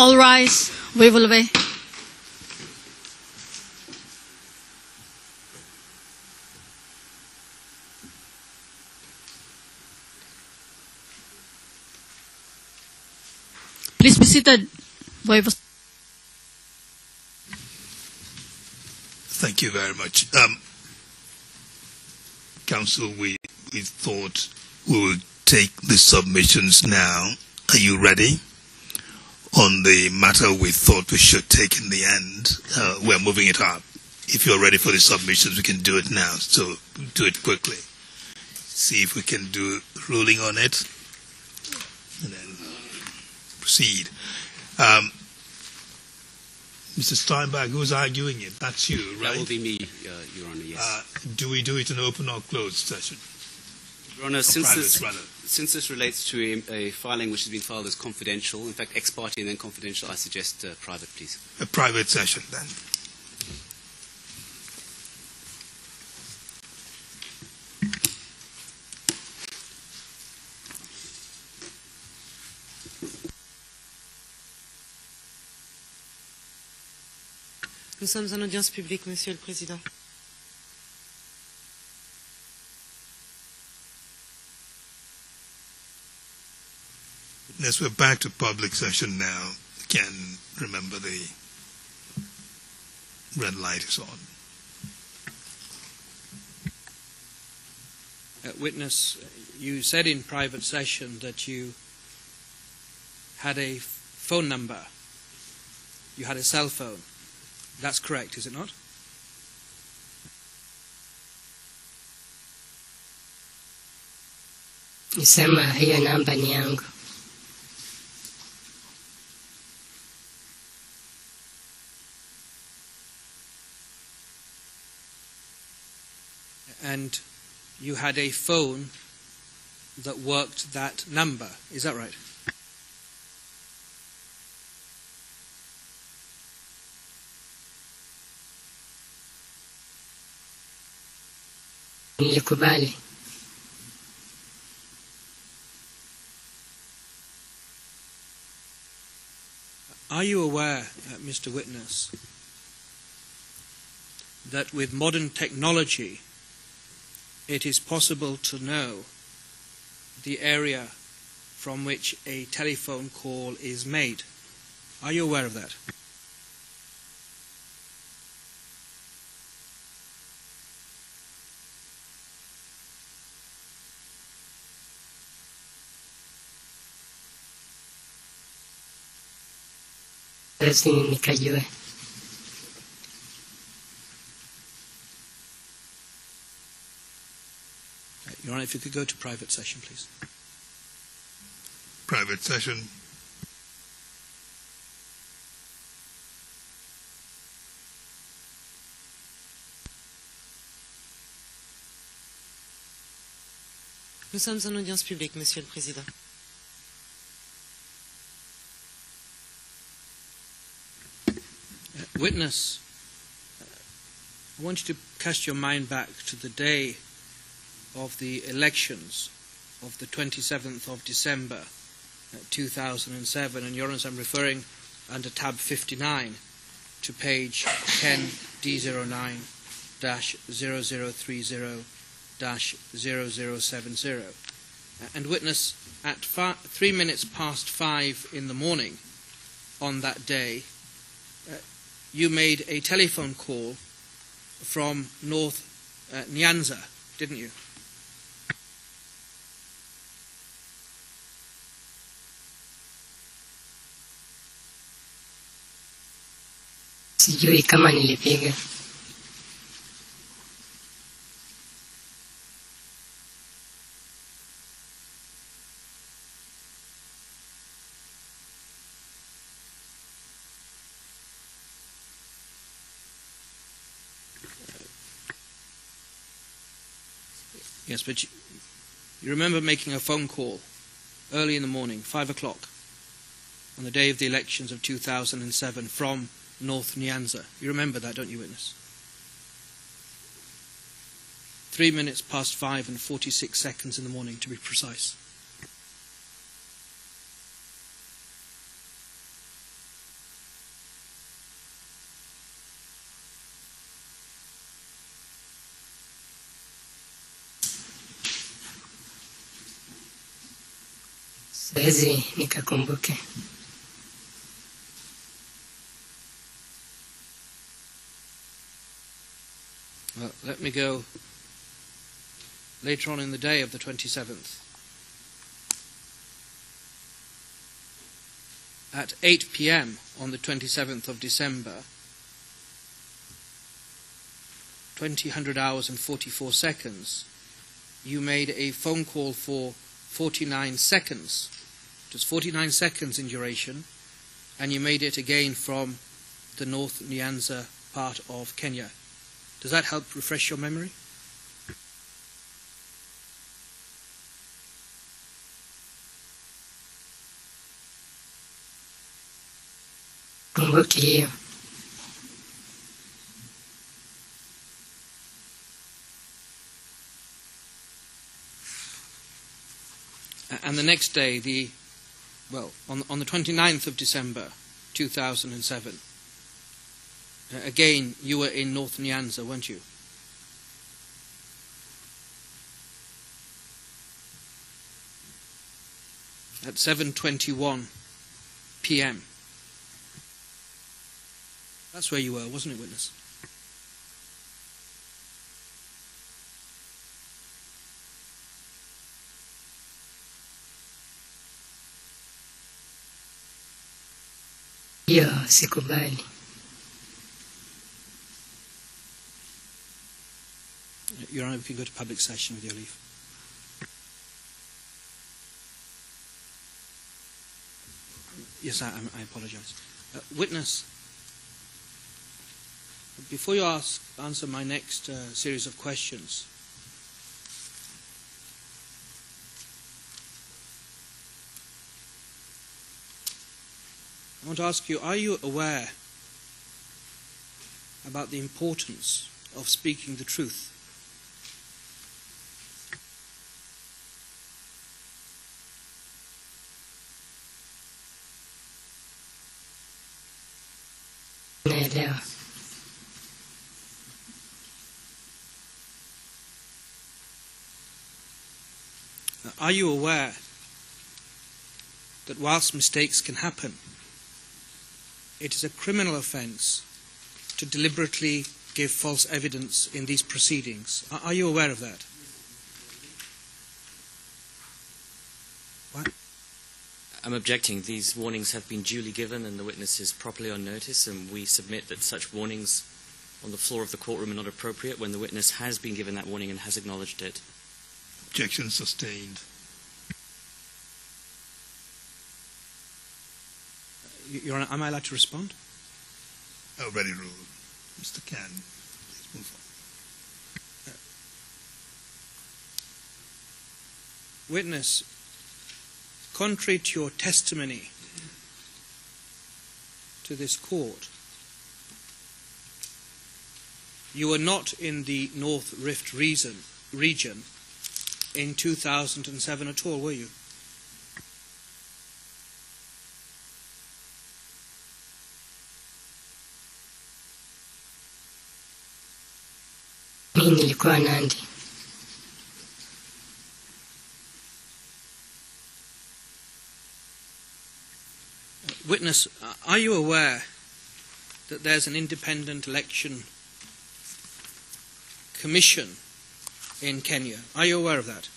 All rise. We will obey. Please be seated. Thank you very much. Council, we thought we would take the submissions now. Are you ready? On the matter we thought we should take in the end, we're moving it up. If you're ready for the submissions, we can do it now. So do it quickly. See if we can do ruling on it, and then proceed. Mr. Steinberg, who's arguing it? That's you, right? That will be me, Your Honour, yes. Do we do it in open or closed session? Your Honour, since this relates to a filing which has been filed as confidential, in fact ex parte and then confidential, I suggest private, please. A private session, then. Nous sommes en audience publique, Monsieur le Président. Yes, we're back to public session now. Again, remember the red light is on. Witness, you said in private session that you had a phone number. You had a cell phone. That's correct, is it not? Nisema hiyo namba ni yangu. And you had a phone that worked that number, is that right? Nilikubali. Are you aware, Mr. Witness, that with modern technology it is possible to know the area from which a telephone call is made? Are you aware of that? Nikajue. Your Honour, if you could go to private session, please. Private session. Nous sommes en audience publique, Monsieur le Président. Witness, I want you to cast your mind back to the day of the elections of the 27th of December 2007, and Your Honour, I'm referring under tab 59 to page 10D09-0030-0070. And witness, at 3 minutes past 5 in the morning on that day, you made a telephone call from North Nyanza, didn't you? Sijui kama nilipiga. Yes, but you remember making a phone call early in the morning, 5 o'clock, on the day of the elections of 2007 from North Nyanza. You remember that, don't you, witness? 3 minutes past 5 and 46 seconds in the morning, to be precise. siwezi nikakumbuke. Well, let me go later on in the day of the 27th. At 8 p.m. on the 27th of December, 20 hours and 44 seconds, you made a phone call for 49 seconds. It was 49 seconds in duration, and you made it again from the North Nyanza part of Kenya. Does that help refresh your memory? Kumbuki hiyo. And the next day, on the 29th of December 2007, again, you were in North Nyanza, weren't you? At 7:21 p.m. That's where you were, wasn't it, witness? Hiyo sikubali. Your Honour, if you go to public session with your leave. Yes, I apologise. Witness, before you answer my next series of questions, I want to ask you, are you aware about the importance of speaking the truth? Naelewa. Are you aware that whilst mistakes can happen, it is a criminal offence to deliberately give false evidence in these proceedings? Are you aware of that? What? I'm objecting. These warnings have been duly given and the witness is properly on notice, and we submit that such warnings on the floor of the courtroom are not appropriate when the witness has been given that warning and has acknowledged it. Objection sustained. Your Honour, am I allowed to respond? Already ruled. Mr. Can, please move on. Witness, contrary to your testimony to this court, you were not in the North Rift region in 2007 at all, were you? Mimi nilikuwa Nandi. Witness, are you aware that there's an independent election commission in Kenya? Are you aware of that?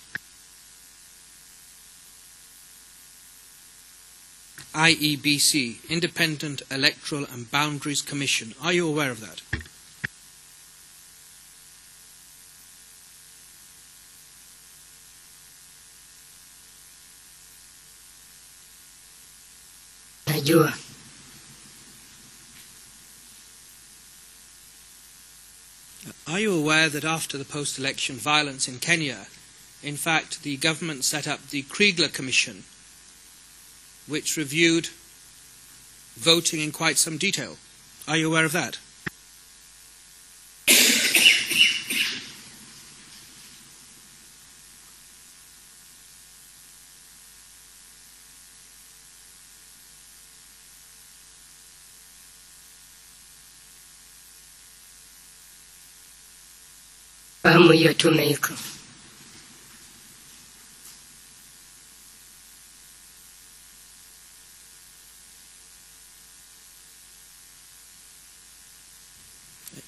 IEBC, Independent Electoral and Boundaries Commission. Are you aware of that? Najua. Are you aware that after the post-election violence in Kenya, in fact, the government set up the Kriegler Commission, which reviewed voting in quite some detail? Are you aware of that? Fahamu hiyo tume iko.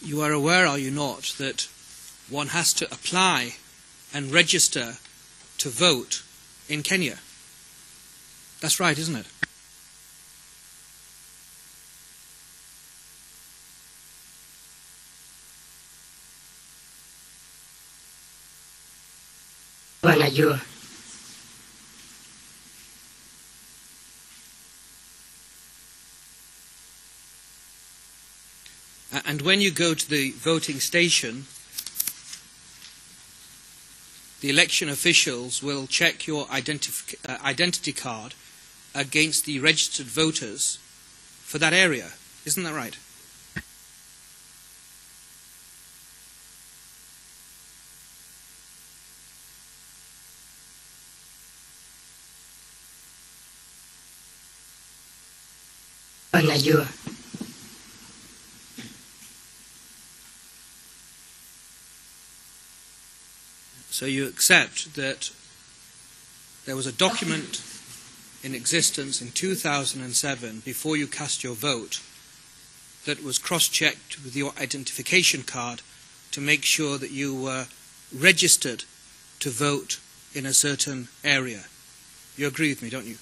You are aware, are you not, that one has to apply and register to vote in Kenya? That's right, isn't it? Wanajua. And when you go to the voting station, the election officials will check your identity card against the registered voters for that area. Isn't that right? Wanajua. So you accept that there was a document in existence in 2007 before you cast your vote that was cross-checked with your identification card to make sure that you were registered to vote in a certain area. You agree with me, don't you?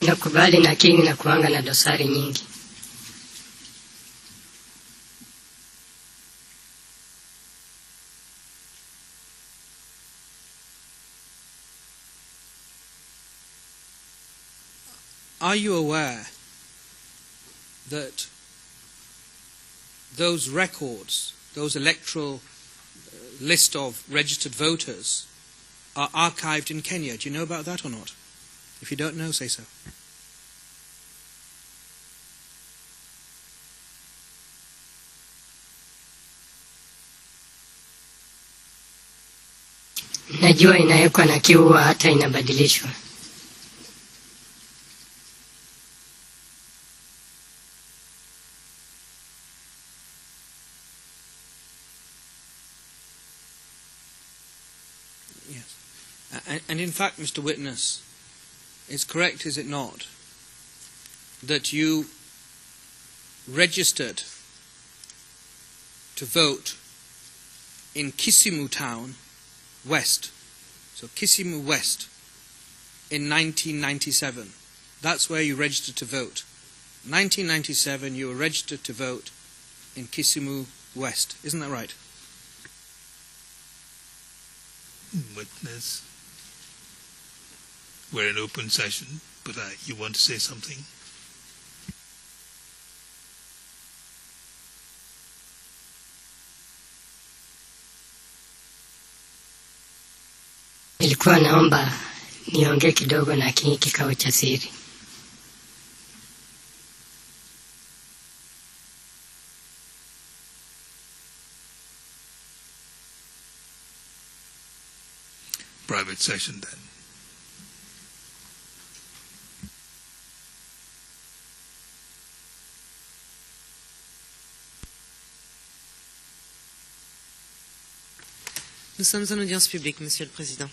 Nakubali, lakini nakuanga na dosari nyingi. Are you aware that those records, those electoral list of registered voters, are archived in Kenya? Do you know about that or not? If you don't know, say so. Najua inawekwa na kiua hata inabadilishwa. Yes. And in fact, Mr. Witness, it's correct, is it not, that you registered to vote in Kisumu town West, so Kisumu West, in 1997. That's where you registered to vote. 1997, you were registered to vote in Kisumu West. Isn't that right? Witness, we're in open session, but you want to say something? Nilikuwa naomba niongee kidogo na kikao cha siri. Private session then. Nous sommes en audience publique, Monsieur le Président.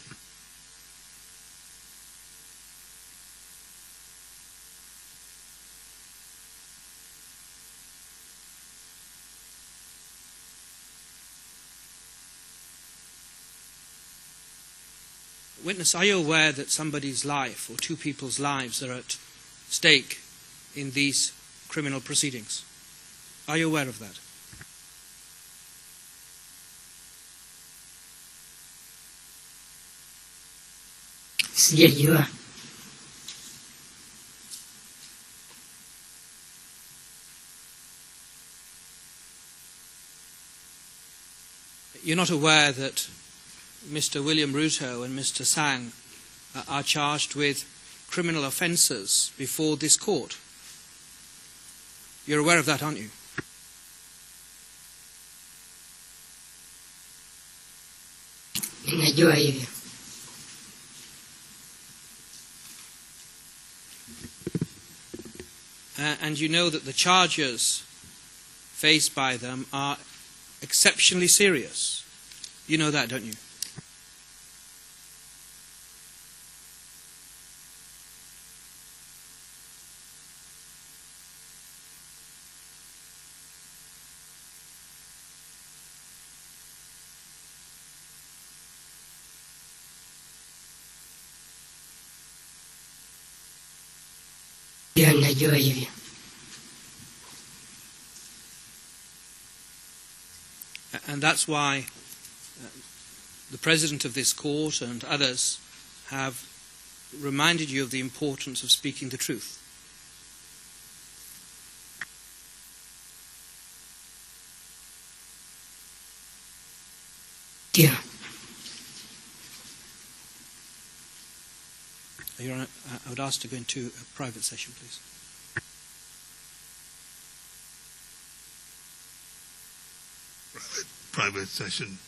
Witness, are you aware that somebody's life or two people's lives are at stake in these criminal proceedings? Are you aware of that? Sijajua. You're not aware that Mr. William Ruto and Mr. Sang are charged with criminal offences before this court? You're aware of that, aren't you? Ninajua hivyo. And you know that the charges faced by them are exceptionally serious. You know that, don't you? Dia na jo yivi. And that's why the President of this court and others have reminded you of the importance of speaking the truth. Dia. Your Honor, I would ask to go into a private session, please. Private session.